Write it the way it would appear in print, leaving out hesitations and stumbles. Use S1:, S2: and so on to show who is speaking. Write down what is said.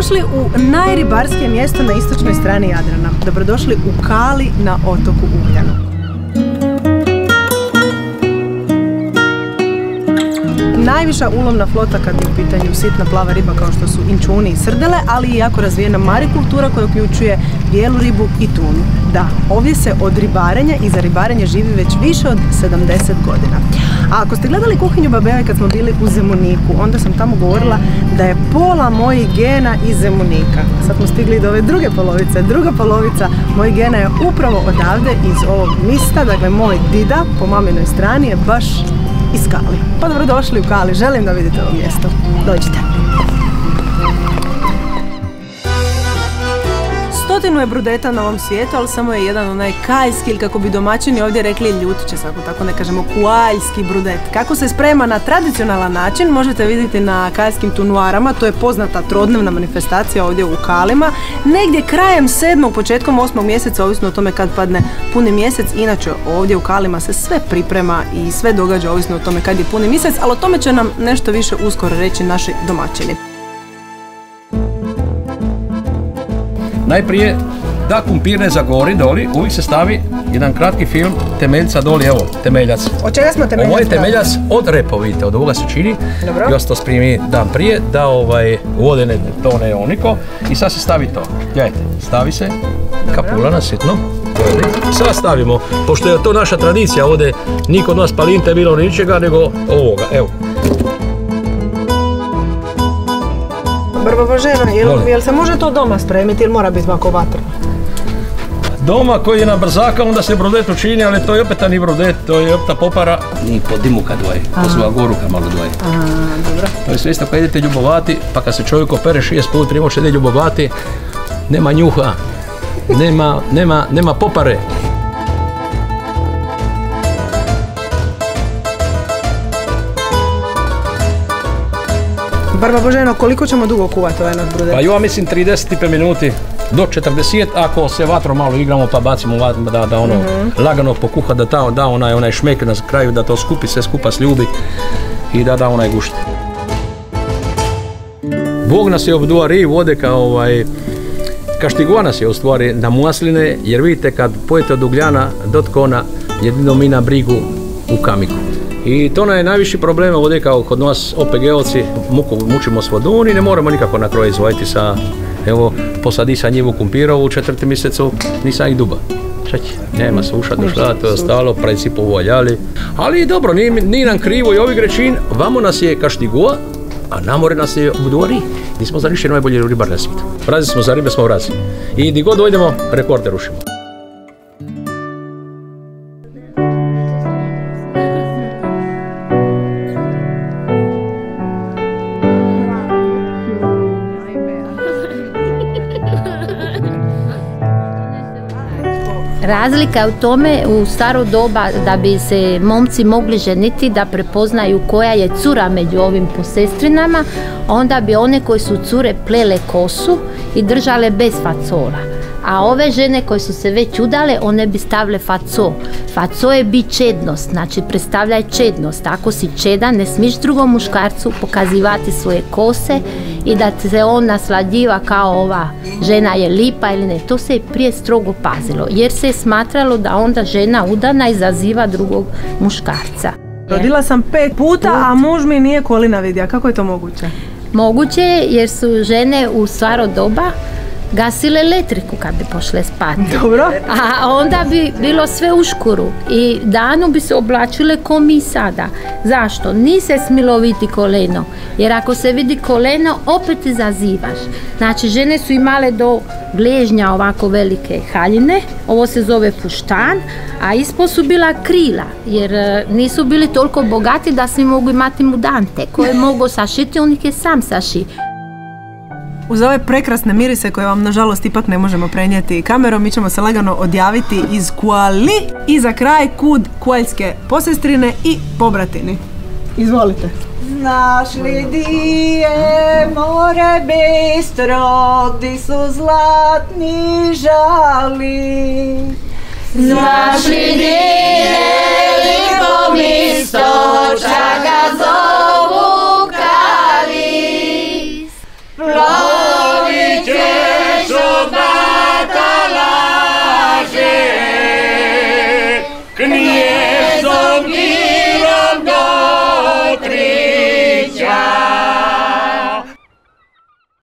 S1: Dobrodošli u najribarskije mjesto na istočnoj strani Jadrana. Dobrodošli u Kali na otoku Ugljanu. Najviša ulovna flota kad je u pitanju sitna plava riba kao što su inčuni i srdele, ali i jako razvijena marikultura koja uključuje bijelu ribu i tunu. Da, ovdje se od ribarenja i za ribarenje živi već više od 70 godina. A ako ste gledali kuhinju Babe Eve kad smo bili u Zemuniku, onda sam tamo govorila da je pola mojih gena iz Zemunika. Sad smo stigli do ove druge polovice. Druga polovica mojih gena je upravo odavde iz ovog mista, dakle moj dida po maminoj strani je baš iz Kali. Pa dobrodošli u Kali, želim da vidite ovo mjesto. Dođite. Stotinu je brudeta na ovom svijetu, ali samo je jedan onaj kajski, ili kako bi domaćini ovdje rekli ljutiće, ako tako ne kažemo, kualjski brudet. Kako se sprema na tradicionalan način možete vidjeti na kajskim tunuarama, to je poznata trodnevna manifestacija ovdje u Kalima. Negdje krajem 7. početkom 8. mjeseca, ovisno o tome kad padne puni mjesec. Inače ovdje u Kalima se sve priprema i sve događa ovisno o tome kad je puni mjesec, ali o tome će nam nešto više uskoro reći naši domaćini.
S2: Najprije, da kumpir ne zagori doli, uvijek se stavi jedan kratki film temeljca doli, evo, temeljac.
S1: Od čega smo temeljac?
S2: Ovo je temeljac od repa, vidite, od ovoga se čini.
S1: Dobro.
S2: Ja se to spremi dan prije, da vodene tone oniko i sad se stavi to. Gledajte, stavi se, kapulana sitno. Sad stavimo, pošto je to naša tradicija, ovdje niko od nas palinte bilo ničega, nego ovoga, evo.
S1: Brbo Boženo, jel se može to doma spremiti ili mora biti ovako vatrno?
S2: Doma koji je na brzaka, onda se brodet učini, ali to je opet ni brodet, to je opet popara. Ni po dimu kad dvoje, to su goruka malo dvoje.
S1: Dobro.
S2: To je sve isto kad idete ljubovati, pa kad se čovjek opere 6 put, prije može ide ljubovati, nema njuha, nema popare.
S1: Barba Boženo, koliko ćemo dugo kuvati ovaj naš brudet?
S2: Pa ja mislim 35 minuti do 40, ako se vatrom malo igramo pa bacimo da ono lagano pokuha, da onaj šmek na kraju, da to skupi se skupa sljubi i da onaj gušt. Bog nas je obduari vode ka štigua nas je u stvari na musline, jer vidite kad pojete od Ugljana do Tkona jedino mi na brigu u Kamiku. I to je najviši problem ovdje kao kod nas OPG-ovci, mučimo s vodom i ne moramo nikako na kroj izvojiti sa, evo, posadi sa njivu kumpirovu u 4. mjesecu, nisam ih duba. Čeći, nema suša došla, to je ostalo, principu uvaljali. Ali dobro, nije nam krivo i ovi grečin, vamo nas je Kaštigua, a na more nas je Budori. Nismo za ništa najbolji ribar na svijetu. Vrazi smo za ribe, smo vrazi. I gdje god dojdemo, rekorde rušimo.
S3: Razlika je u tome, u staro doba da bi se momci mogli ženiti, da prepoznaju koja je cura među ovim posestrinama, onda bi one koje su cure plele kosu i držale bez facola. A ove žene koje su se već udale, one bi stavile faco. Faco je bi čednost, znači predstavlja čednost. Ako si čedan, ne smiješ drugom muškarcu pokazivati svoje kose i da se on naslađiva kao ova žena je lipa ili ne. To se je prije strogo pazilo, jer se je smatralo da onda žena udana izaziva drugog muškarca.
S1: Rodila sam 5 puta, a muž mi nije kolina vidio. Kako je to moguće?
S3: Moguće je jer su žene u staro doba gasile elektriku kad bi pošle spati.
S1: Dobro.
S3: A onda bi bilo sve u škuru i danu bi se oblačile ko mi sada. Zašto? Nije se smilo vidjeti koleno, jer ako se vidi koleno opet izazivaš. Znači žene su imale do gležnja ovako velike haljine, ovo se zove fuštan, a ispod su bila krila, jer nisu bili toliko bogati da svi mogu imati mudante. Ko je mogo sašiti, on ih je sam saši.
S1: Uz ove prekrasne mirise koje vam nažalost ipak ne možemo prenijeti kamerom, mi ćemo se lagano odjaviti iz Kuali i za kraj kud kualjske posestrine i pobratini. Izvolite.
S4: Znaš li di je more bistro, di su zlatni žali? Znaš li di je lipo mi